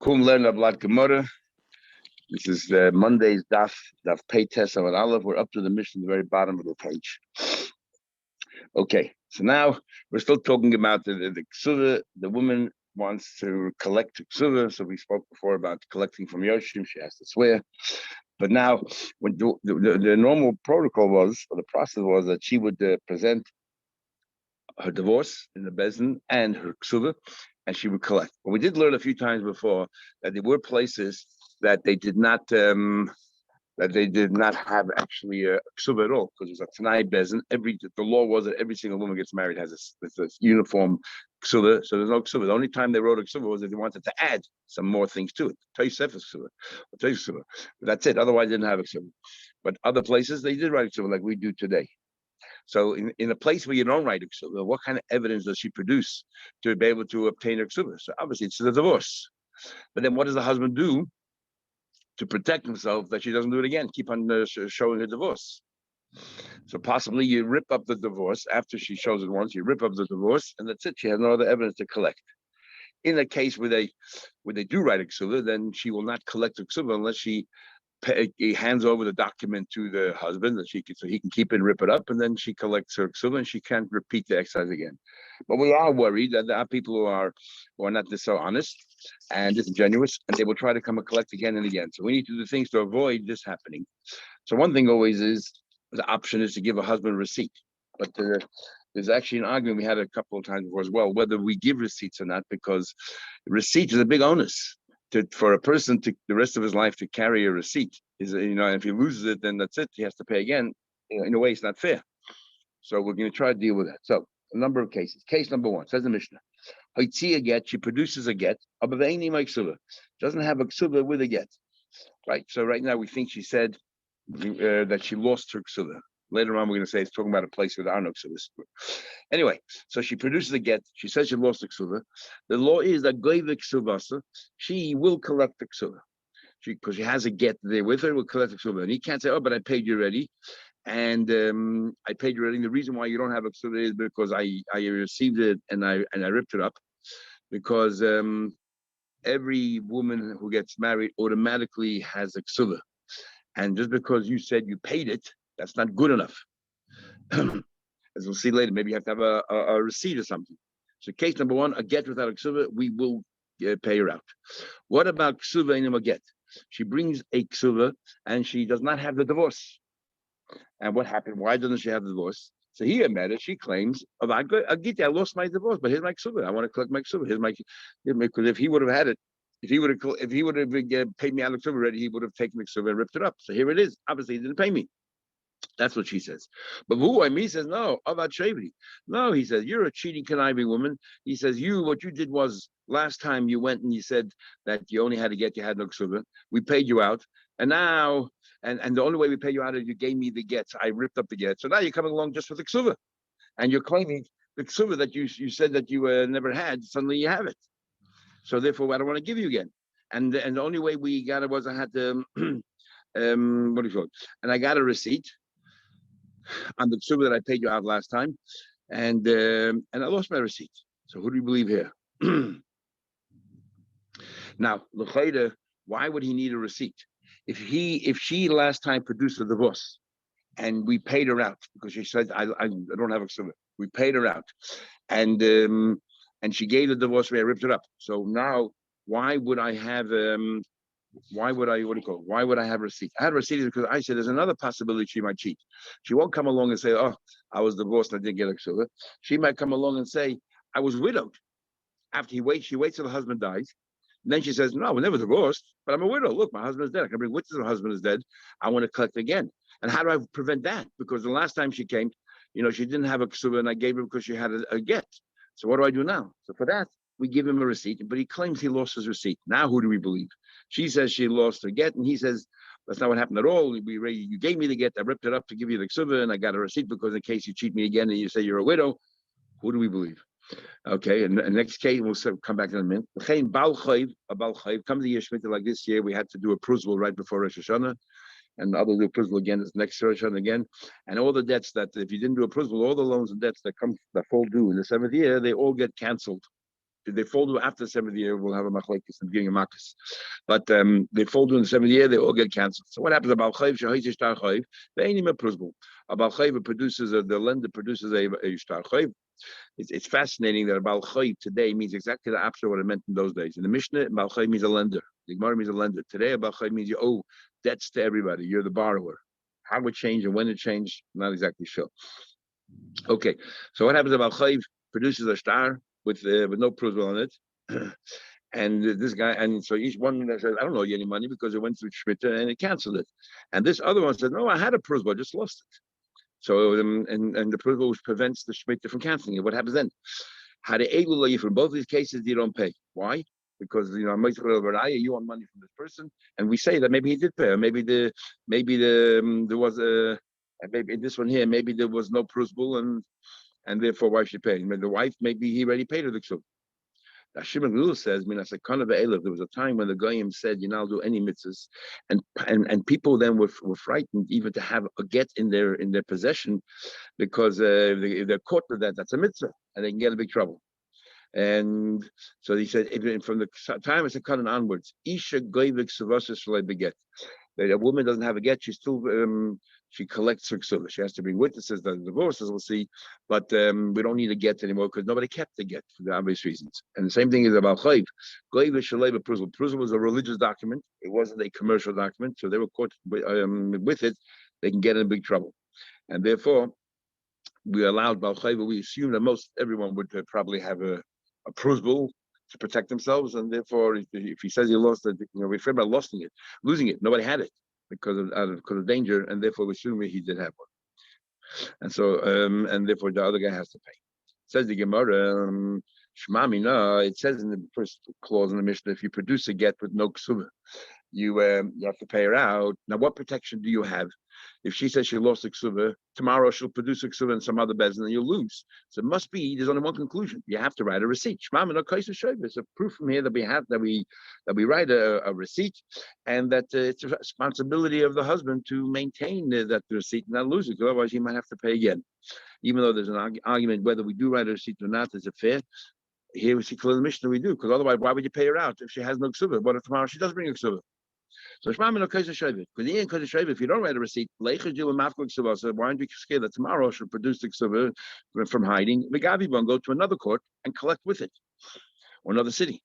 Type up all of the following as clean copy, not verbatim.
Kum learn Ablat Gemara. This is Monday's Daf Pei Tes Amud Aleph. We're up to the mission at the very bottom of the page. Okay, so now we're still talking about the Kesuvos. The woman wants to collect Kesuvos. So we spoke before about collecting from Yoshim. She has to swear. But now, when the normal protocol was, or the process was, that she would present her divorce in the Bezdin and her Kesuvos, and she would collect. But we did learn a few times before that there were places that they did not have actually a Kesuvos at all, because it was a Tanai Bezdin. The law was that every single woman gets married has this uniform Kesuvos, so there's no Kesuvos. The only time they wrote a Kesuvos was if they wanted to add some more things to it. Kesuvos, but that's it. Otherwise, they didn't have a Kesuvos. But other places they did write a Kesuvos like we do today. So in a place where you don't write a Kesuvos, what kind of evidence does she produce to be able to obtain a Kesuvos? So obviously it's the divorce. But then what does the husband do to protect himself that she doesn't do it again? Keep on showing her divorce. So possibly you rip up the divorce after she shows it once. You rip up the divorce, and that's it. She has no other evidence to collect. In a case where they do write a Kesuvos, then she will not collect a Kesuvos unless he hands over the document to the husband so he can keep it and rip it up, and then she collects her Kesuvos and she can't repeat the exercise again. But we are worried that there are people who are not so honest and disingenuous, and they will try to come and collect again and again. So we need to do things to avoid this happening. So one thing always is, the option is to give a husband a receipt. But there's actually an argument we had a couple of times before as well, whether we give receipts or not, because receipt is a big onus. For a person to the rest of his life to carry a receipt is, if he loses it, then that's it. He has to pay again. In a way, it's not fair. So we're going to try to deal with that. So a number of cases. Case number one, says the Mishnah, Haitzi a get, she produces a get, doesn't have a Kesuvos with a get. Right. So right now we think she said that she lost her Kesuvos. Later on, we're going to say it's talking about a place where there are no Kesuvos. Anyway, so she produces a get. She says she lost the Kesuvos. The law is that goyve Kesuvos, she will collect the Kesuvos. Because she has a get there with her, will collect the Kesuvos. And he can't say, oh, but I paid you already. And I paid you already. The reason why you don't have a Kesuvos is because I received it and I ripped it up. Because every woman who gets married automatically has a Kesuvos. And just because you said you paid it, that's not good enough. As we'll see later, maybe you have to have a receipt or something. So case number one, a get without a Kesuvos, we will pay her out. What about Kesuvos in a get? She brings a Kesuvos and she does not have the divorce. And what happened? Why doesn't she have the divorce? So here, Meta, she claims, I lost my divorce, but here's my Kesuvos. I want to collect my Kesuvos. Because if he would have had it, if he would have paid me out of Kesuvos already, he would have taken the Kesuvos and ripped it up. So here it is. Obviously, he didn't pay me. That's what she says. But he says, no, about Shavri. No, he says, you're a cheating, conniving woman. He says, what you did was, last time you went and you said that you only had to get, you had no Kesuvos. We paid you out. And now, and the only way we pay you out is you gave me the get. I ripped up the get. So now you're coming along just with the Kesuvos. And you're claiming the Kesuvos that you said that you never had, suddenly you have it. So therefore, I don't want to give you again. And the only way we got it was I had to, what do you call it? And I got a receipt on the Kesuvos that I paid you out last time, and I lost my receipt. So who do you believe here? Now, l'chayda, why would he need a receipt? If she last time produced a divorce, and we paid her out because she said I don't have a Kesuvos, we paid her out, and she gave the divorce away, I ripped it up. So now, why would I have why would I have a receipt? I had a receipt because I said there's another possibility she might cheat. She won't come along and say, oh, I was divorced and I didn't get a Kesuvos. She might come along and say, I was widowed. After she waits till the husband dies. And then she says, no, we're never divorced, but I'm a widow. Look, my husband is dead. I can bring witnesses the husband is dead. I want to collect again. And how do I prevent that? Because the last time she came, she didn't have a Kesuvos and I gave her because she had a get. So what do I do now? So for that, we give him a receipt, but he claims he lost his receipt. Now, who do we believe? She says she lost her get, and he says that's not what happened at all. You gave me the get, I ripped it up to give you the Kesuvos, and I got a receipt because in case you cheat me again and you say you're a widow, who do we believe? Okay, and the next case, we'll come back in a minute. Come to the Yeshmita like this year, we had to do a prusal right before Rosh Hashanah, and the other do a prusal again this next Rosh Hashanah again. And all the debts that, if you didn't do a prusal, all the loans and debts that fall due in the 7th year, they all get canceled. they fall due after the 7th year, we'll have a machlekes and giving a makas. But they fall due in the 7th year, they all get cancelled. So what happens about chayv? Shahayis shtar chayv. They ain't even prusbul. About chayv produces the lender produces a shtar chayv. It's fascinating that a Baal Chayv today means exactly the opposite of what it meant in those days. In the Mishnah, Baal Chayv means a lender. The Gemara means a lender. Today, a Baal Chayv means you owe debts to everybody. You're the borrower. How it changed and when it changed, not exactly sure. Okay, so what happens if Baal Chayv produces a star with no prusbul on it? And this guy, and so each one says, I don't owe you any money because it went through Shmita and it canceled it. And this other one said, no, I had a prusbul, I just lost it. So and the privilege prevents the shmita from canceling it. What happens then? Had from both these cases you don't pay. Why? Because you want money from this person, and we say that maybe he did pay, or maybe there was a maybe in this one here maybe there was no prusbul and therefore why should pay? Maybe the wife maybe he already paid her the ksub. Shimon Lul says, there was a time when the Goyim said, I'll do any mitzvahs, and people then were frightened even to have a get in their possession because they're caught with that. That's a mitzvah, and they can get in big trouble. And so he said, from the time it's a cut onwards, Isha Goyvik Savasas beget. That a woman doesn't have a get, she still she collects her ksuvah. She has to bring witnesses that divorces, we'll see, but we don't need a get anymore because nobody kept the get for the obvious reasons. And the same thing is about chayv. Chayv shaleva prusel. Prusel was a religious document; it wasn't a commercial document, so they were caught with it. They can get in big trouble, and therefore we allowed bal chayv. We assume that most everyone would probably have a prusel to protect themselves, and therefore, if he says he lost it, we're afraid about losing it. Nobody had it because of danger, and therefore we assume he did have one, and so and therefore the other guy has to pay. It says the Gemara, Shmamina. It says in the first clause in the Mishnah, if you produce a get with no ksuvah, you have to pay her out. Now, what protection do you have? If she says she lost a ksuvah, tomorrow she'll produce a ksuvah in some other bezin and you'll lose. So it must be, there's only one conclusion. You have to write a receipt. It's a proof from here that we write a receipt, and that it's a responsibility of the husband to maintain that receipt and not lose it, because otherwise he might have to pay again. Even though there's an argument whether we do write a receipt or not, is it fair? Here we see clearly in the Mishnah we do, because otherwise why would you pay her out if she has no ksuvah? What if tomorrow she does bring a ksuvah? So if you don't write a receipt, so why aren't you scared that tomorrow she'll produce the ksuvah from hiding? Go to another court and collect with it, or another city.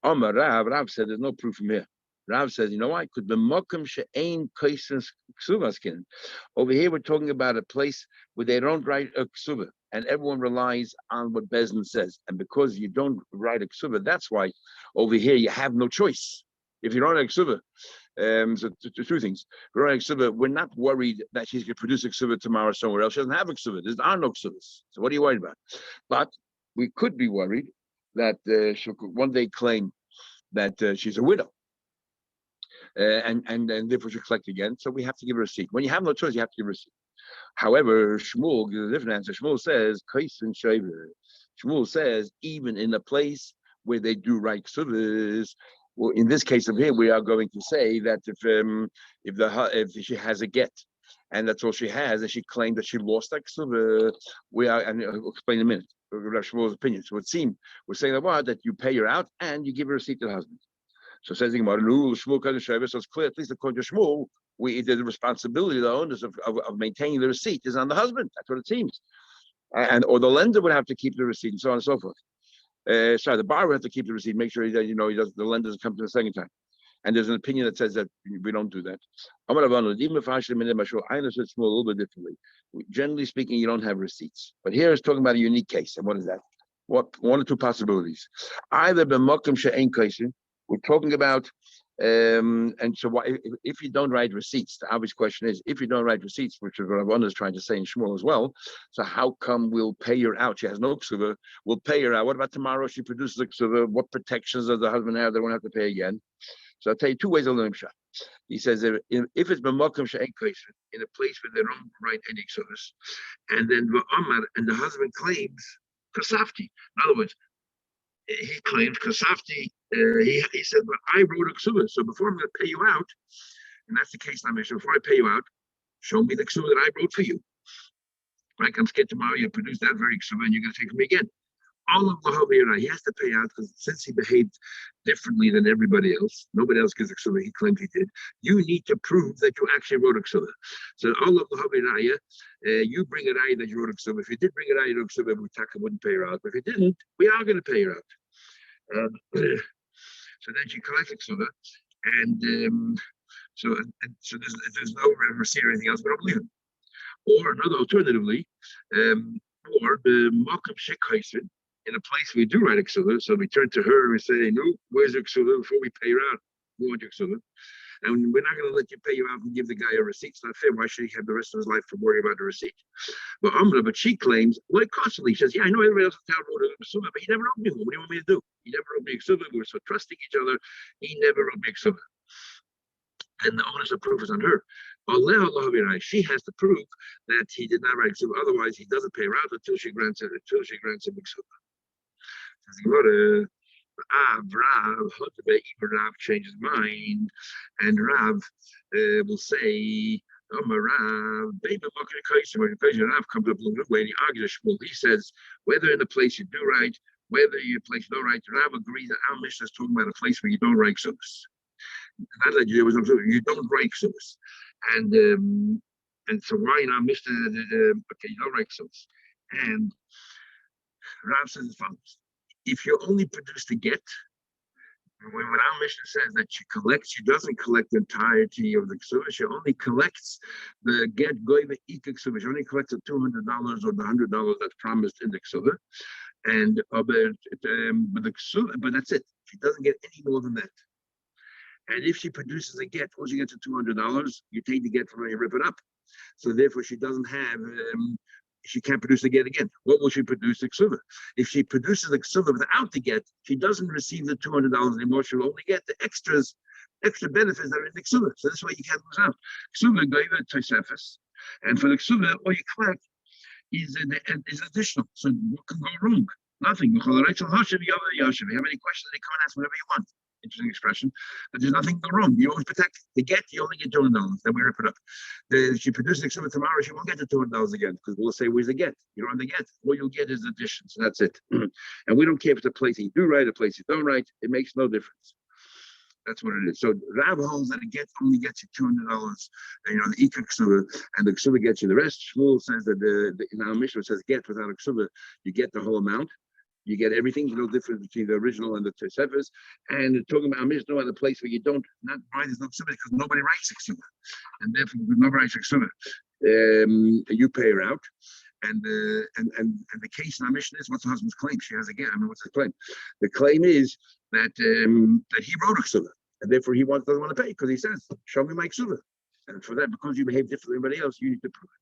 Rav said there's no proof from here. Rav says, you know why? Could be mokum she'ein kaisus ksuvaskin. Over here we're talking about a place where they don't write a ksuvah, and everyone relies on what Bezdin says. And because you don't write a ksuvah, that's why over here you have no choice. If you don't have a ksuvah, so two things. We're not worried that she's going to produce a ksuvah tomorrow somewhere else. She doesn't have a ksuvah. There are no ksuvahs. So what are you worried about? But we could be worried that she'll one day claim that she's a widow, and therefore she'll collect again. So we have to give her a receipt. When you have no choice, you have to give her a receipt. However, Shmuel gives a different answer. Shmuel says, Shmuel says, even in a place where they do write ksuvahs, well, in this case of here, we are going to say that if she has a get, and that's all she has, and she claimed that she lost that ksuvah, we are, and I'll explain in a minute, Rav Shmuel's opinion. So it seems we're saying that you pay her out and you give her a receipt to the husband. So it says so it's clear, at least according to Shmuel, the responsibility of the owners of maintaining the receipt is on the husband. That's what it seems, or the lender would have to keep the receipt, and so on and so forth. Sorry, the borrower has to keep the receipt, make sure that the lender doesn't come to the second time. And there's an opinion that says that we don't do that. I understood Shmuel a little bit differently. Generally speaking, you don't have receipts, but here it's talking about a unique case. And what is that? What one or two possibilities? Either b'mokum she'ein kaisin. We're talking about, and so if you don't write receipts, the obvious question is, if you don't write receipts, which is what Ravana is trying to say in Shmuel as well, so how come we'll pay her out? She has no ksuvah, we'll pay her out. What about tomorrow she produces a ksuvah? What protections does the husband have? They won't have to pay again. So I'll tell you two ways of learning shot. He says, if it's b'makom she'ein kaisin, in a place where they don't write any ksuvahs, and then and the husband claims kasafti. In other words, he claims kasafti. He said, but I wrote a ksuvah, so before I'm going to pay you out, and that's the case I mentioned, before I pay you out, show me the ksuvah that I wrote for you. Like, I'm scared tomorrow you produce that very ksuvah and you're going to take from me again. all of the he has to pay out because since he behaved differently than everybody else, nobody else gives a ksuba, he claims he did. You need to prove that you actually wrote a ksuba. So all of the you bring a raya that you wrote a ksuba. If you did bring a raya you wrote a ksuba, we wouldn't pay her out. But if you didn't, we are going to pay her out. So then she collects a ksuba, and so there's no receipt or anything else, but I believe it. Or another alternatively, or the Makam Shekhaisin, in a place we do write a ksuba, so we turn to her and we say, no, where's your ksuba before we pay her out? We want your ksuba. And we're not going to let you pay you out and give the guy a receipt. It's not fair. Why should he have the rest of his life to worry about the receipt? But she claims, like constantly, she says, yeah, I know everybody else in town wrote a ksuba, but he never wrote me one. What do you want me to do? He never wrote me a ksuba. We were so trusting each other. He never wrote me a ksuba. And the onus of proof is on her. She has to prove that he did not write ksuba. Otherwise, he doesn't pay her out until she grants him ksuba. Rav changes mind, and Rav will say, Rav comes up a little bit when he argues. Well, he says, whether in a place you do write, whether you place no right, Rav agrees that our mission is talking about a place where you don't write ksubas. Not that you don't write ksubas. And so why not Mr. Okay, you don't write ksubas. And Rav says as follows. If you only produce the get, when our mission says that she doesn't collect the entirety of the ksuba, she only collects the get goyva ika ksuba. She only collects the $200 or the $100 that's promised in the ksuba, and but the ksuba, but that's it. She doesn't get any more than that. And if she produces a get, once she gets to $200, you take the get from her, you rip it up. So therefore, she doesn't have. She can't produce the get again. What will she produce the ksuba? If she produces the ksuba without the get, she doesn't receive the $200 anymore. She'll only get the extra benefits that are in the ksuba. So that's why you can't lose out. Ksuba goyva tosefes, and for the ksuba, all you collect is additional. So what can go wrong? Nothing. You have any questions? They come and ask whatever you want. Interesting expression, but there's nothing wrong. You always protect the get, you only get $200, then we rip it up. If she produces the ksuba tomorrow, she won't get the $200 again, because we'll say, where's the get? You don't have the get. All you'll get is addition. So that's it. And we don't care if it's a place you do write, a place you don't write, it makes no difference. That's what it is. So Rav holds that a get only gets you $200, the Ika ksuba, and the ksuba gets you the rest. Shmuel says that in our Mishnah says get without a ksuba, you get the whole amount. You get everything. There's no difference between the original and the Tosefes. And talking about Mishnah at a place where you don't, not why there's no ksuba, because nobody writes a ksuba, and therefore nobody writes a ksuba. You pay her out, and the case in our Mishnah is, what's the husband's claim? She has a get. I mean, what's the claim? The claim is that he wrote a ksuba, and therefore he doesn't want to pay because he says, "Show me my ksuba." And for that, because you behave differently than anybody else, you need to prove it.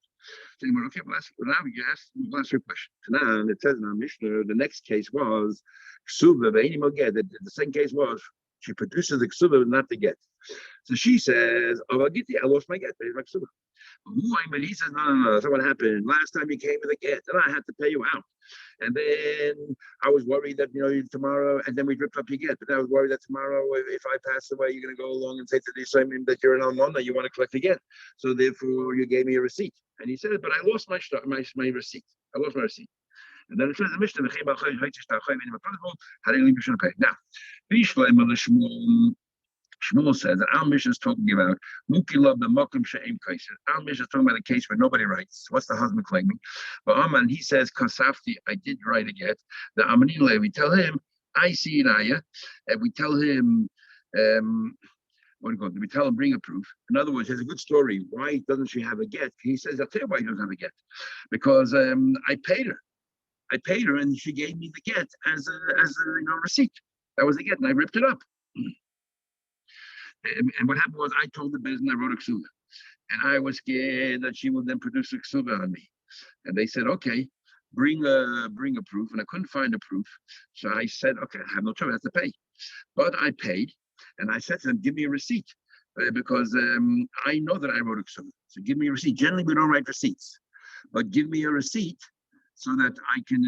So you went, okay, well, now you ask your question. Now it says in our Mishnah, the next case was ksuba, the second case was she produces the ksuba, not the get. So she says, "Oh, I lost my get, my ksuba." But he says, no. That's what happened. Last time you came with a get, and I had to pay you out. And then I was worried that, tomorrow, and then we ripped up your get. But then I was worried that tomorrow, if I pass away, you're going to go along and say to the Yisraelim that you're an almana, you want to collect again. So therefore, you gave me a receipt. And he said, but I lost my receipt. I lost my receipt. And then it says the Mishnah, now, Shmuel says that our mission is talking about Mukilov the Mokum She'em Kaiser. Our mission is talking about a case where nobody writes. What's the husband claiming? But Aman, he says, Kasafti, I did write a get. The Amanile, we tell him, I see Raya, and we tell him, we tell him bring a proof. In other words, there's a good story. Why doesn't she have a get? He says, I'll tell you why he doesn't have a get. Because I paid her, and she gave me the get as a receipt. That was the get, and I ripped it up. And what happened was I told the business I wrote a ksuba, and I was scared that she would then produce a ksuba on me. And they said, okay, bring a proof, and I couldn't find a proof, so I said, okay, I have no choice, I have to pay. But I paid, and I said to them, give me a receipt, because I know that I wrote a ksuba, so give me a receipt. Generally, we don't write receipts, but give me a receipt so that I can.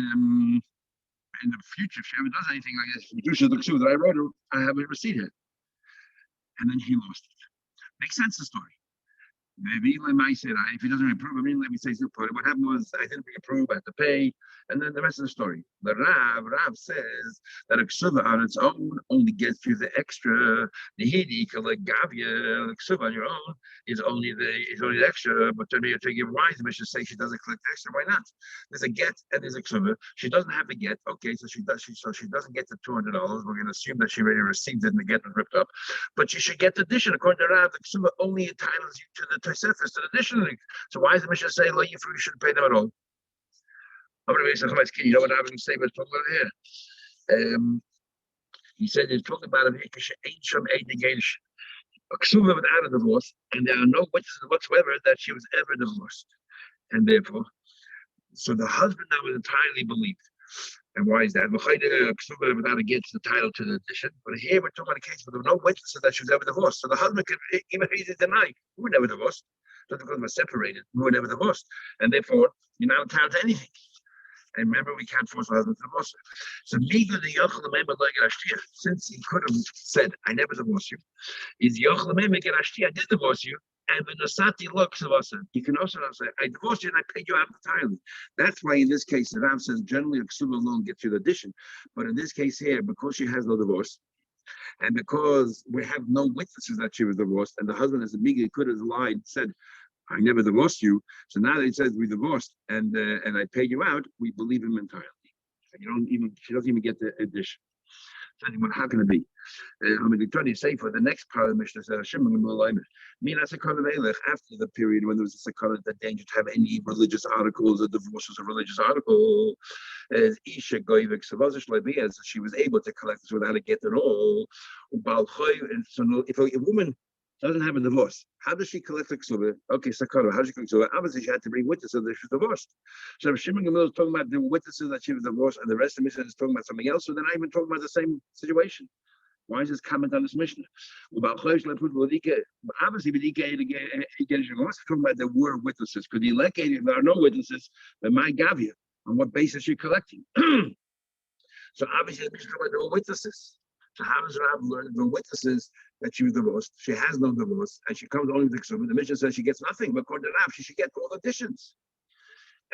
In the future, if she ever does anything like this, produces the ksuba that I wrote her, I have a receipt here. And then he lost it. Makes sense, the story. Maybe I might say that if he doesn't approve, I mean, let me say something. What happened was I didn't approve, I had to pay, and then the rest of the story. The Rav says that a ksuba on its own only gets you the extra. The hidi like gavia, the ksuba on your own is only the extra. But then you take your wise, the mission say she doesn't collect extra. Why not? There's a get and there's a ksuba. She doesn't have the get. Okay, so she doesn't get the $200. We're going to assume that she already received it and the get was ripped up. But you should get the addition. According to Rav, the ksuba only entitles you to the Tosefes, to the addition. So why is the Mishnah say, "Lo Yifru"? You shouldn't pay them at all. I'm going to say, you know what I was saying? But talking about here. He said he's talking about a ksuba without a divorce, and there are no witnesses whatsoever that she was ever divorced, and therefore, so the husband now is entirely believed. And why is that? Ksuba without a get the title to the addition, but here we're talking about a case where there were no witnesses that she was ever divorced. So the husband could even if he denied, we were never divorced. Just because we're separated, we were never divorced, and therefore you're not entitled to anything. And remember, we can't force the husband to divorce her. So Miga the Yochel Member like Ashtia, since he could have said, "I never divorced you," is Yochel Member get Ashtia, "I did divorce you." And the Nasati looks of us. You can also say, "I divorced you and I paid you out entirely." That's why in this case, the Rav says generally a ksuba alone gets you the addition, but in this case here, because she has no divorce, and because we have no witnesses that she was divorced, and the husband as a Miga could have lied, said, "I never divorced you." So now that he says we divorced and I paid you out, we believe him entirely. And she doesn't even get the addition. So how can it be? I'm going to say for the next part of the Mishnah says after the period when there was a sakana that danger to have any religious articles or divorce was a religious article, as Isha Goivik Savazish as she was able to collect this without a get at all. And so if a woman doesn't have a divorce, how does she collect the ksuba? Okay, sakana, how does she collect ksuba? Obviously, she had to bring witnesses that she was divorced. So if Shimon Gamliel is talking about the witnesses that she was divorced, and the rest of the Mishnah is talking about something else, so they're not even talking about the same situation. Why is this comment on this Mishnah? Obviously, talking about there were witnesses. Because if there are no witnesses, then my gavia. On what basis are you collecting? So obviously, the Mishnah talking about there were witnesses. So how does Rav learn the witnesses that she was divorced? She has no divorce, and she comes only with the ksuba. The Mishnah says she gets nothing, but according to Rav, she should get all additions.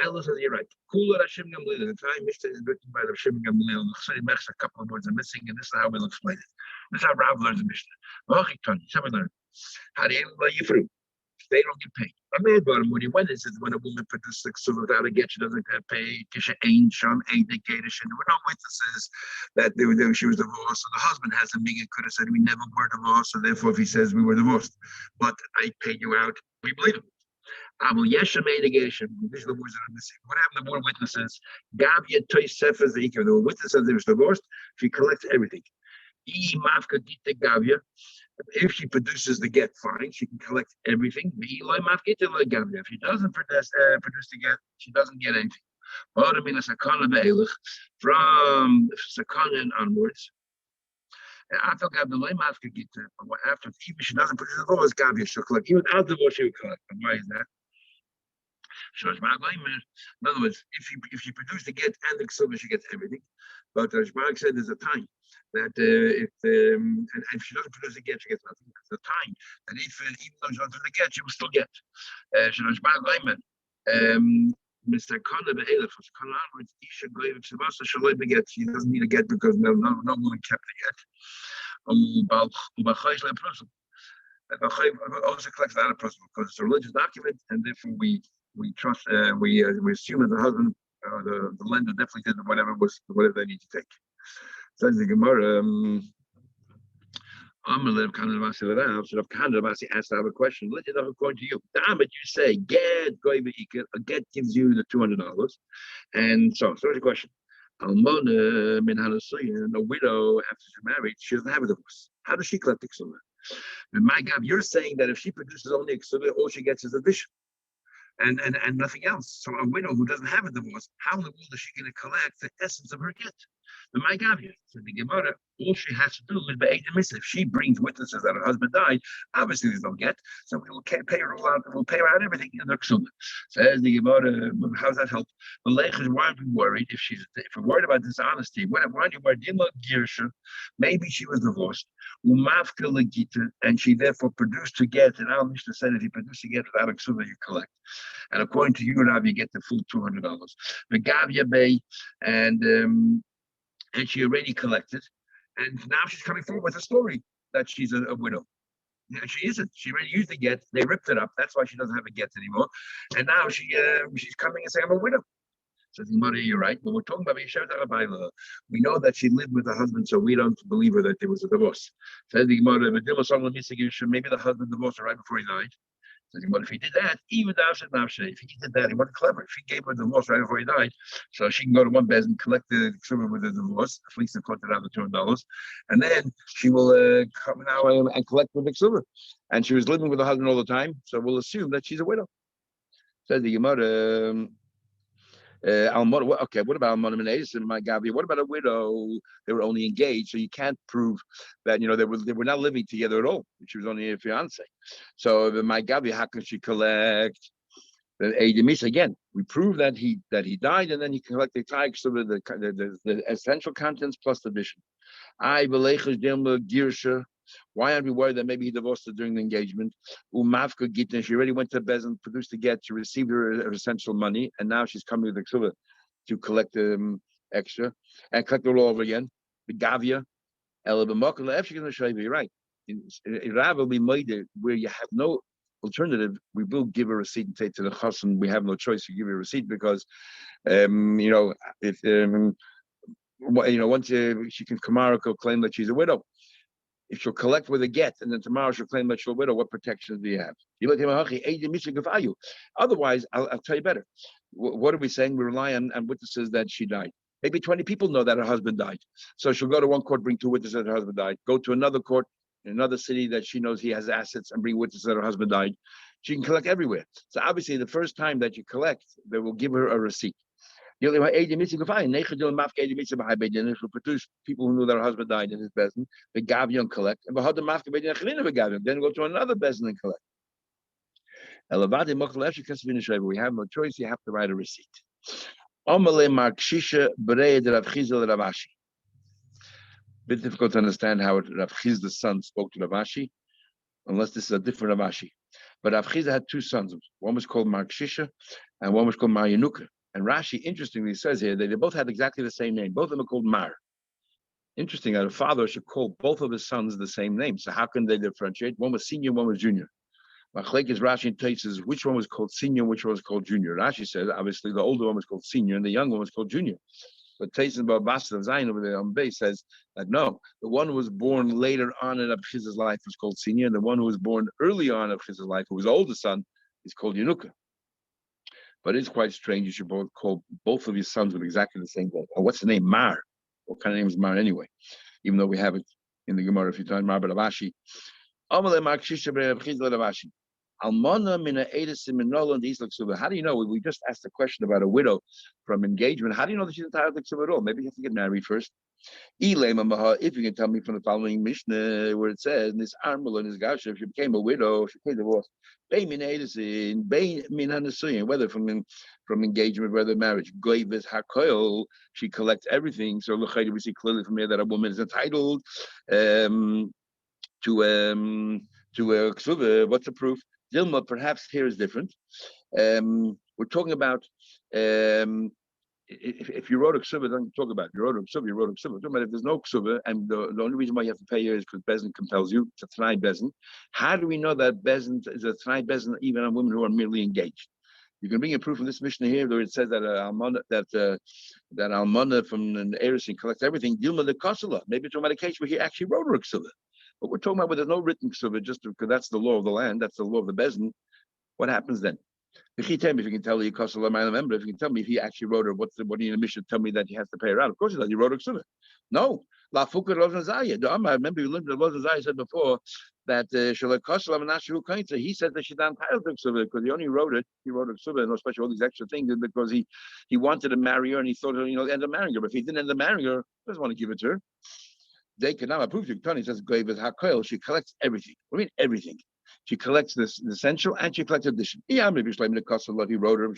Ella says, you're right. Kula Rashim Gamliel. The time Mishnah is written by Rashim Gamliel. A couple of words are missing, and this is how we'll explain it. This is how Rav learns the Mishnah. They don't get paid. When is it when a woman produces a ksuba without a get, she doesn't get paid? There were no witnesses that she was divorced. So the husband has a meaning, could have said we never were divorced, so therefore if he says we were divorced, but I paid you out, we believe him. These are the words that are missing. What happened to more witnesses? There were witnesses that they was divorced. She collects everything. If she produces the get, fine, she can collect everything. If she doesn't produce the get, she doesn't get anything. From Sakana onwards, after even she doesn't produce the divorce, Gavia she'll collect. Even without divorce, she will collect. And why is that? In other words, if she produced the get and the ksuba, she gets everything. But Rashbag said there's a time that if she doesn't produce the get, she gets nothing. There's a time that even though she doesn't produce the get, she will still get. Mr. Kona be'elef, Kona onwards, Isha Goyevich Savasa Shaloi beget. She doesn't need a get because no woman kept the get. And the also collects that a person because it's a religious document, and therefore we trust, we assume that the husband, the lender definitely did whatever they need to take. Says the Gemara. Rav Kanavasi asked to have a question. Let it know according to you. Damn it, you say get a get gives you the $200, and so what's the question? Almona min halasuya, a widow after she's married, she doesn't have a divorce. How does she collect the ksuba? And my God, you're saying that if she produces only a ksuba, all she gets is a dish. And nothing else. So a widow who doesn't have a divorce, how in the world is she going to collect the essence of her get? But my Gavia, so the Gemara, all she has to do is be if she brings witnesses that her husband died, obviously there's no get. So we will pay her all out, we'll pay her out everything in the Ksuma. Says the Gemara, how does that help? The Lech is why are we worried if we're worried about dishonesty? Why are you worried? Maybe she was divorced. Umafka legita, and she therefore produced to get, and our Mishnah said if you produce to get without a Ksuma, you collect. And according to you, Rav, you get the full $200. The Gavia Bay, and she already collected, and now she's coming forward with a story that she's a widow. Yeah, she isn't. She already used the get. They ripped it up. That's why she doesn't have a get anymore. And now she's coming and saying, "I'm a widow." Says the mother, "You're right." But we're talking about Yeshav. We know that she lived with her husband, so we don't believe her that there was a divorce. Says the mother, maybe the husband divorced her right before he died. So what if he did that? Even if he did that, he wasn't clever. If he gave her the divorce right before he died, so she can go to one bed and collect the ksubah with the divorce, at least according to the $200, and then she will come now and collect the ksubah. And she was living with her husband all the time, so we'll assume that she's a widow. Says the Gemara. Okay, what about Almana and my Gabi? What about a widow? They were only engaged, so you can't prove that they were not living together at all. She was only a fiance. So my Gabi, how can she collect the Edemis again? We prove that he died, and then he can collect the taik, so the essential contents plus the addition. I girsha. Why aren't we worried that maybe he divorced her during the engagement? Umafka Gitin, she already went to Bezin, produced the get, she received her essential money, and now she's coming with the Ksuvah to collect the extra and collect it all over again. The Gavia, you're right. Rav will be made where you have no alternative. We will give a receipt and say to the chassan, we have no choice to give you a receipt because, if once she can Kamarako claim that she's a widow. If she'll collect with a get, and then tomorrow she'll claim that she's a widow, what protections do you have? Otherwise, I'll tell you better. What are we saying? We rely on witnesses that she died. Maybe 20 people know that her husband died. So she'll go to one court, bring 2 witnesses that her husband died. Go to another court in another city that she knows he has assets and bring witnesses that her husband died. She can collect everywhere. So obviously, the first time that you collect, they will give her a receipt. She'll produce people who knew their husband died in his bezin, the gavion collect, and then go to another bezin and collect. We have no choice, you have to write a receipt. Bit difficult to understand how Rav Chizda's son spoke to Rav Ashi, unless this is a different Rav Ashi. But Rav Chizda had 2 sons. One was called Mar Shisha, and one was called Mar Yenuka. And Rashi, interestingly, says here that they both had exactly the same name. Both of them are called Mar. Interesting that a father should call both of his sons the same name. So how can they differentiate? One was senior, one was junior. Machlekes Rashi and Tais says which one was called senior, which one was called junior. Rashi says obviously the older one was called senior and the younger one was called junior. But Tais and Babas of Zion over there on base says that no, the one who was born later on in Abchiz's life was called senior, and the one who was born early on in Abchiz's life, who was the older son, is called Yenuka. But it's quite strange. You should both call both of your sons with exactly the same name. And what's the name? Mar. What kind of name is Mar anyway? Even though we have it in the Gemara a few times. Mar Barabashi. How do you know? We just asked a question about a widow from engagement. How do you know that she's entitled to Ksubah at all? Maybe you have to get married first. If you can tell me from the following Mishnah where it says, this Armel and his Gasha, if she became a widow, she became divorced, whether from engagement, whether marriage, she collects everything. So we see clearly from here that a woman is entitled to Ksubah. What's the proof? Dilma, perhaps here is different. We're talking about if you wrote a ksubah, don't talk about it. You wrote a ksubah. Talking about if there's no ksubah, and the only reason why you have to pay here is because bezin compels you. It's a t'nai bezin. How do we know that bezin is a t'nai bezin even on women who are merely engaged? You can bring a proof of this Mishnah here, where it says that almana from an Eresin collects everything. Dilma the kasala. Maybe it's a case where he actually wrote a ksubah. But we're talking about where there's no written ksubah, just because that's the law of the land, that's the law of the bezin. What happens then? If you can tell me, if you can tell me if he actually wrote her, what do you in the mission tell me that he has to pay her out? Of course he does. He wrote a ksubah. No, La Fuka Rozazaya. I remember you learned that Rozazaya said before that he said that she's not entitled to Ksuba because he only wrote it. He wrote a Ksuba, no special all these extra things because he wanted to marry her and he thought end up marrying her. But if he didn't end up marrying her, he doesn't want to give it to her. They can now approve. Tony says, she collects everything. What do you mean everything? She collects the essential and she collects addition. If he wrote her,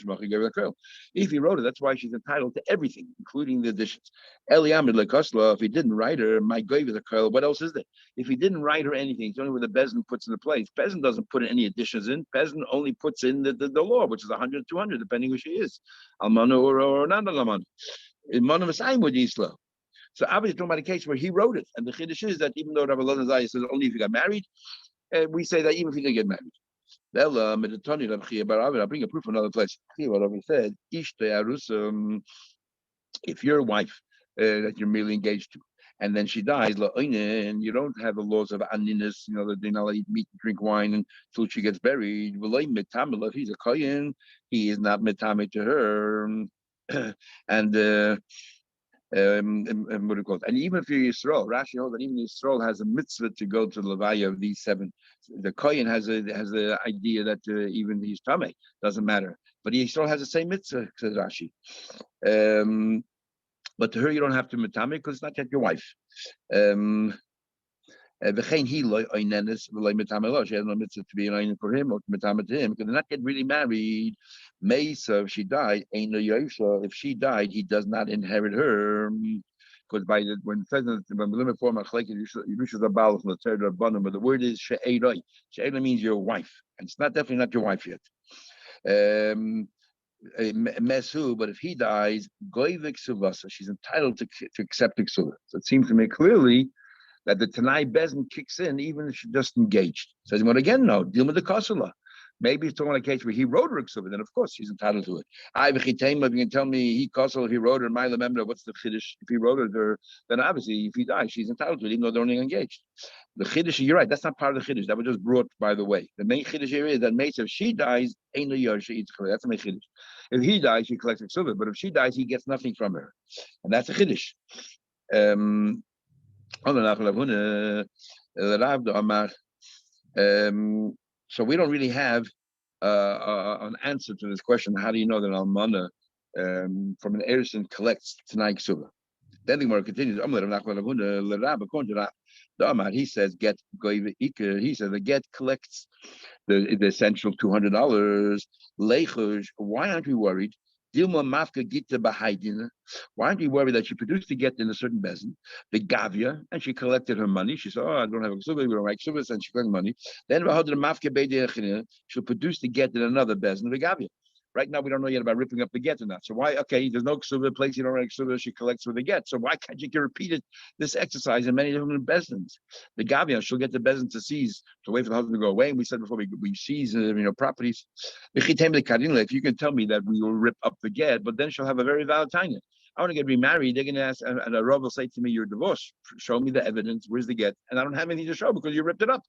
if he wrote it, that's why she's entitled to everything, including the additions. If he didn't write her, my grave is a curl. What else is there? If he didn't write her anything, it's only where the Bezin puts in the place. Bezin doesn't put any additions in. Bezin only puts in the law, which is 100, 200, depending who she is. Almana or not almana. In Manavasayim with Isla. So obviously talking about a case where he wrote it. And the Chiddush is that even though Rabbi Elazar Zayah says only if you got married, we say that even if you didn't get married. Well, I'll bring a proof from another place. What he said, if your wife that you're merely engaged to, and then she dies, and you don't have the laws of aninus, that they're not allowed to eat meat and drink wine until she gets buried. If he's a kohen, he is not metame to her. And what do you call it? And even if you're Yisrael, Rashi holds that even Yisrael has a mitzvah to go to the Levaya of these seven. The Kohen has the idea that even he's Tameh, doesn't matter. But Yisrael has the same mitzvah, says Rashi. But to her, you don't have to metame because it's not yet your wife. She has no mitzvah to be an for him or to metame to him because they're not yet really married. Mesa, if she died, ain't no Yosha. If she died, he does not inherit her. Because when it says when the limit form of Yerusha Zabal from the third of Banam, but the word is She'eiroi. She'eiroi means your wife, and it's definitely not your wife yet. Mesu, but if he dies, Goivik Suvasa, she's entitled to accept Iksuva. So it seems to me clearly that the Tanai Bezin kicks in even if she's just engaged. Says, well, again, no, deal with the Kosula. Maybe it's talking about a case where he wrote her Ksuba, then of course she's entitled to it. If you can tell me he Kosel, if he wrote her, my member, what's the Chiddush? If he wrote her, then obviously if he dies, she's entitled to it, even though they're only engaged. The Chiddush, you're right, that's not part of the Chiddush. That was just brought by the way. The main Chiddush here is that if she dies, ain't no Yer, she eats Ksuba. That's the main Chiddush. If he dies, she collects Ksuba, but if she dies, he gets nothing from her. And that's a Chiddush. So we don't really have an answer to this question. How do you know that Almana from an Erison collects Tanai Ksuba? Then the Gemara continues. He says get he says the get collects the essential $200. Why aren't we worried? Dilma Mafka Gita Bahaidina. Why aren't you worried that she produced the get in a certain bezin, the Gavia, and she collected her money? She said, I don't have a Ksubas, we don't like Ksubas, and she collected money. Then Mafka Beidechina, she'll produce the get in another bezin, the Gavia. Right now, we don't know yet about ripping up the get or not. So why, okay, there's no Ksuba place, you don't like Ksuba, she collects with the get. So why can't you repeat this exercise in many different bezins? The Gavia, she'll get the bezin to seize, to wait for the husband to go away. And we said before, we seize, properties. If you can tell me that we will rip up the get, but then she'll have a very valid tanya. I want to get remarried. They're going to ask, and a Rav will say to me, you're divorced. Show me the evidence. Where's the get? And I don't have anything to show because you ripped it up.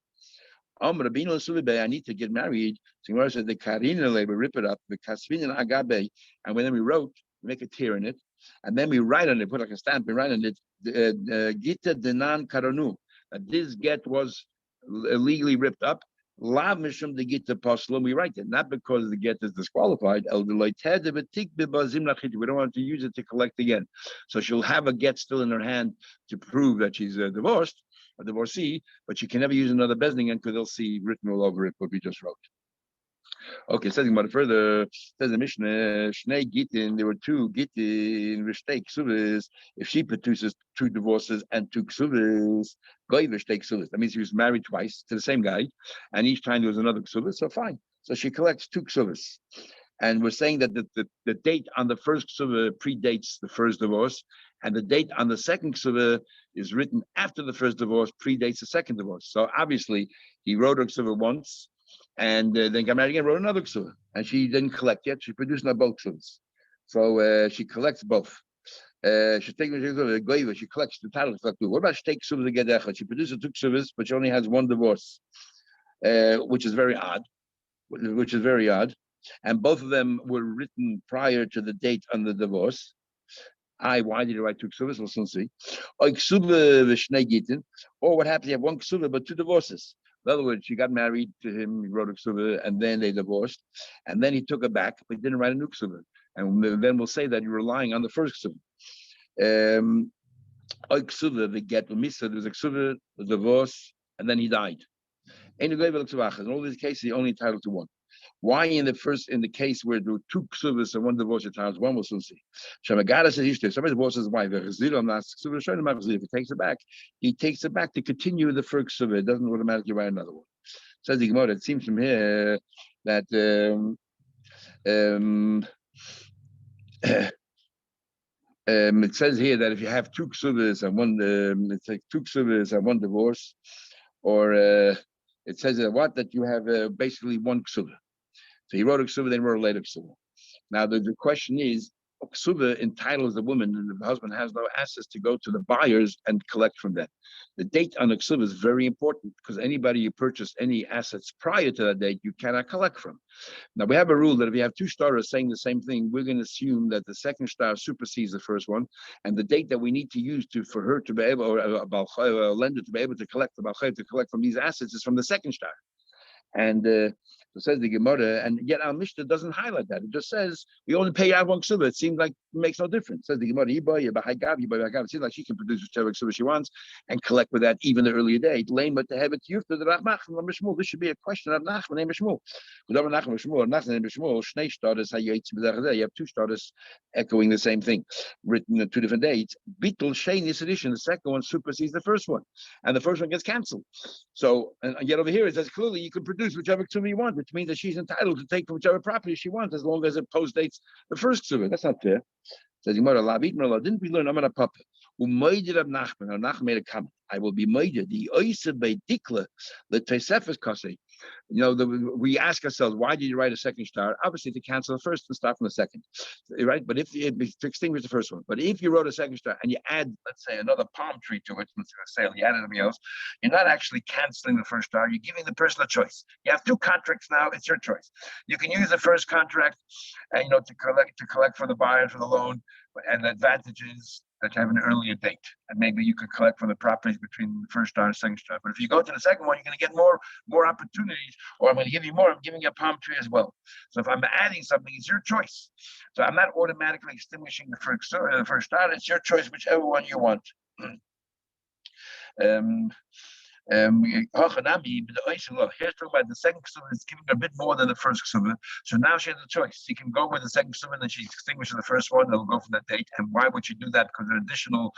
I need to get married. So Gemara said the Karina labor, rip it up, the Kasvin and Agabe, and when then we wrote, we make a tear in it, and then we write on it, put like a stamp, we write on it, Gita Denan Karanu, that this get was illegally ripped up. Lav Mishum the Gita Poslam, we write it, not because the get is disqualified. We don't want to use it to collect again. So she'll have a get still in her hand to prove that she's divorced. A divorcee, but you can never use another bezin again because they'll see written all over it what we just wrote. Okay, saying about it further, says the Mishnah, Shnei Gitin, there were two Gitin, Rishtei Ksuvas. If she produces two divorces and two Ksuvas, Goy Rishtei Ksuvas. That means she was married twice to the same guy, and each time there was another Ksuvas, so fine. So she collects two Ksuvas. And we're saying that the date on the first Ksuva predates the first divorce, and the date on the second Ksuva is written after the first divorce, predates the second divorce. So obviously, he wrote a Ksuva once, and then got married again, wrote another Ksuva. And she didn't collect yet. She produced not both Ksuvas. So she collects both. She collects the title. What about she takes Ksuva together? She produces two Ksuvas, but she only has one divorce, which is very odd. And both of them were written prior to the date on the divorce. Why did he write two ksuvas? We'll soon see. Or what happens? You have one ksuva but two divorces. In other words, she got married to him, he wrote a ksuva, and then they divorced, and then he took her back, but he didn't write a new ksuva. And then we'll say that you're relying on the first ksuva. The get there was a ksuva, the divorce, and then he died. In all these cases, he only entitled to one. Why in the case where there were two ksuvas and one divorce entitled one, we'll soon see. Somebody divorces his wife. If he takes it back to continue the first ksuva. It doesn't automatically write another one. Says the Gemara, it seems from here that it says here that if you have two ksuvas and one, it's like two ksuvas and one divorce, or it says that you have basically one ksuva. So he wrote a ksuva, then he wrote a later ksuva. Now the question is, ksuva entitles the woman, and the husband has no access to go to the buyers and collect from them. The date on the ksuva is very important because anybody you purchase any assets prior to that date, you cannot collect from. Now we have a rule that if you have two starters saying the same thing, we're going to assume that the second star supersedes the first one, and the date that we need to use for her to be able, or a lender to be able to collect from these assets is from the second star. And so says the Gemara, and yet our Mishnah doesn't highlight that. It just says we only pay out one ksuba. It seems like it makes no difference. Says the Gemara, it seems like she can produce whichever ksuba she wants and collect with that even the earlier date. But to have it this should be a question of Nachman and Mishmul. You have two starters echoing the same thing, written at two different dates. Bittul Shein, this edition, the second one supersedes the first one, and the first one gets cancelled. So, and yet over here it says clearly you can produce whichever ksuba you want, which means that she's entitled to take from whichever property she wants as long as it postdates the first ksuba. That's not fair. Says didn't we learn? I'm gonna papa. Nachman made a comment. I will be made the oisa by dikla the Tosefes kase. We ask ourselves, why did you write a second star? Obviously to cancel the first and start from the second, right? But if to extinguish the first one, but if you wrote a second star and you add, let's say, another palm tree to it, you added something else, you're not actually canceling the first star. You're giving the person a choice. You have two contracts now. It's your choice. You can use the first contract, and to collect for the buyer for the loan, and the advantage is that you have an earlier date, and maybe you could collect from the properties between the first star and second star. But if you go to the second one, you're going to get more opportunities, or I'm going to give you more. I'm giving you a palm tree as well. So if I'm adding something, it's your choice. So I'm not automatically extinguishing the first star. It's your choice, whichever one you want. Here's talking about the second ksuba is giving a bit more than the first ksuba. So now she has a choice. She can go with the second ksuba and then she extinguishes the first one. They'll go from that date. And why would she do that? Because there are additional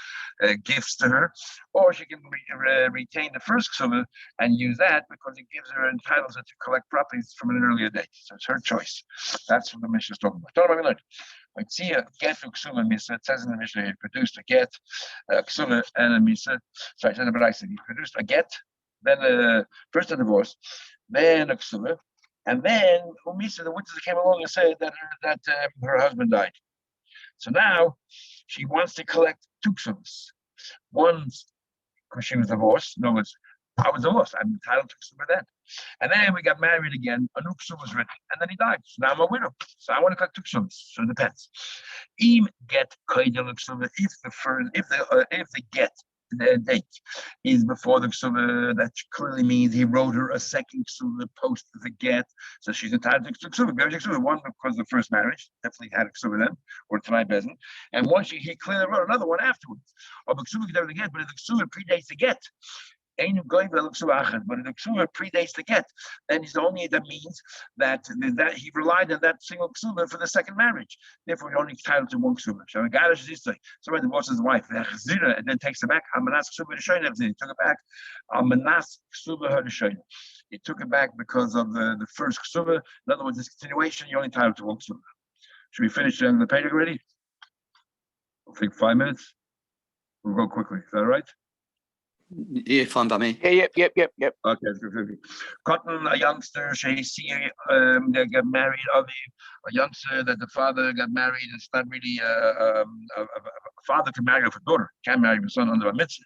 gifts to her. Or she can retain the first ksuba and use that because it gives her entitles her to collect properties from an earlier date. So it's her choice. That's what the Mishnah is talking about. I see a get to ksuba misa. It says in the Mishnah he produced a get, ksuba and a misa. Sorry, it says in the Braisa he produced a get, then first a divorce, then a ksuba, and then umisa. The witness came along and said that her husband died. So now she wants to collect two ksubas. One because she was divorced. No, I was divorced. I'm entitled to ksuba then. And then we got married again. A new ksuba was written, and then he died. So now I'm a widow. So I want to collect two ksubas. So it depends. Get if the get the date is before the ksuba, that clearly means he wrote her a second ksuba post the get, so she's entitled to ksuba. One because of the first marriage, definitely had a ksuba then, or tonight doesn't, and one he clearly wrote another one afterwards. Or the ksuba could never get, but if the ksuba predates the get. But if the ksuba predates the get, then that means that he relied on that single ksuba for the second marriage. Therefore, you're only entitled to one ksuba. Somebody divorces his wife and then takes it back. He took it back. He took it back because of the first ksuba. In other words, this continuation, you're only entitled to one ksuba. Should we finish the page already? I think 5 minutes. We'll go quickly. Is that right? Yeah, fine by me. Yep. Okay. Cotton, a youngster, they get married. A youngster that the father got married. It's not really a father can marry off a daughter, can't marry a son under a mitzvah,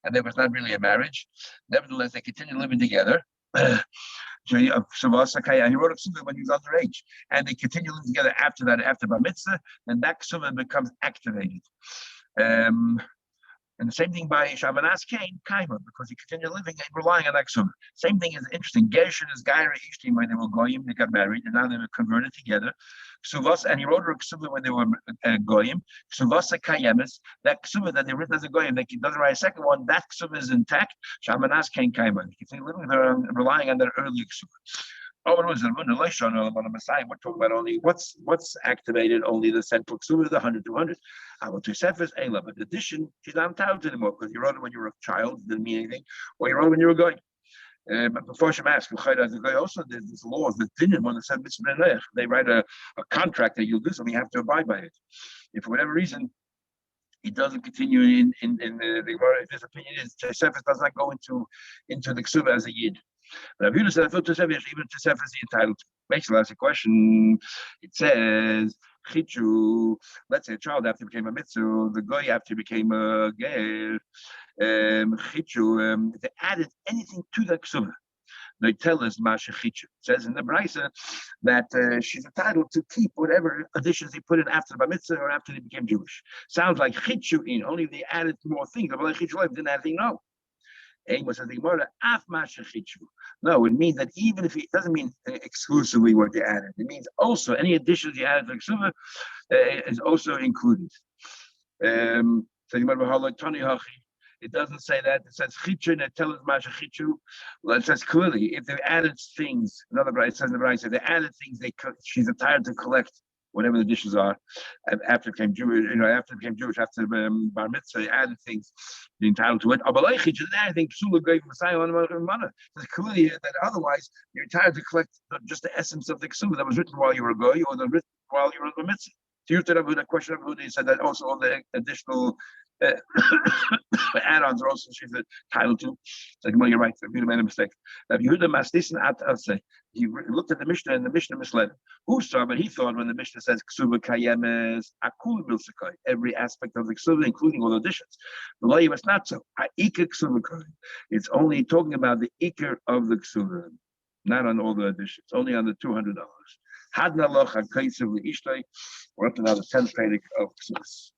and there was not really a marriage. Nevertheless, they continue living together. he wrote a ksuvah when he was underage, and they continue living together after that, after bar mitzvah, then that ksuvah becomes activated. And the same thing by Shavanas Cain, Kaima, because he continued living and relying on that ksuvah. Same thing is interesting. Gershon and Gaira Ishtim, when they were goyim, they got married, and now they were converted together. Ksuvas, and he wrote her ksuvah when they were goyim. Ksuvasa Kayemis, that ksuvah that they written as a goyim, they doesn't write a second one. That ksuvah is intact. Shavanas Cain Kaima. He continued living there and relying on that earlier ksuvah. Oh, it was the Messiah. We're talking about only what's activated, only the central ksuvah, the 100, 200. But the addition, she's not entitled to anymore because you wrote it when you were a child, didn't mean anything, or you wrote it when you were going. But before Shem asked, also there's this laws that didn't want to say mitzvah. They write a contract that you'll do something, you have to abide by it. If for whatever reason it doesn't continue in the this opinion is Tosefes does not go into the ksuvah as a yid. But Avihu said, even Tosefes is entitled to. Makes a lot of question. It says, Chichu, let's say a child after he became a mitzvah, the guy after he became a ger, Chichu, they added anything to the ksuvah. They tell us Masha Chichu. It says in the Brisa that she's entitled to keep whatever additions they put in after the bar mitzvah or after they became Jewish. Sounds like Chichu in, only they added more things. But Chichu didn't add anything, no. No, it means that even if it doesn't mean exclusively what they added, it means also any additions you added to the ksuvah is also included. It doesn't say that. It says chichu and it tells masha chichu. Well, it says clearly if they added things. Another it says in the Brisa, if they added things, she's entitled to collect whatever the dishes are. After it became Jewish, after bar mitzvah, they added things, they're entitled to it. Didn't add anything. Psula gave Messiah on mana. It's clearly that otherwise you're entitled to collect just the essence of the ksuvah that was written while you were a goy or written while you were in the mitzvah. To you, the question of who they said that also all the additional add-ons are also she's entitled to. It's like, well, you're right. Yehuda made a mistake. Now, Yehuda Masdisen he looked at the Mishnah and the Mishnah misled him. Who saw? But he thought when the Mishnah says ksuba kayemes akul bilsakai, every aspect of the ksuba, including all the additions. The lay was not so. Ikar ksuba kai. It's only talking about the ikar of the ksuba, not on all the additions. Only on the $200. Hadna loch hakaisav leishtay. We're up to now the 10th page of ksubas.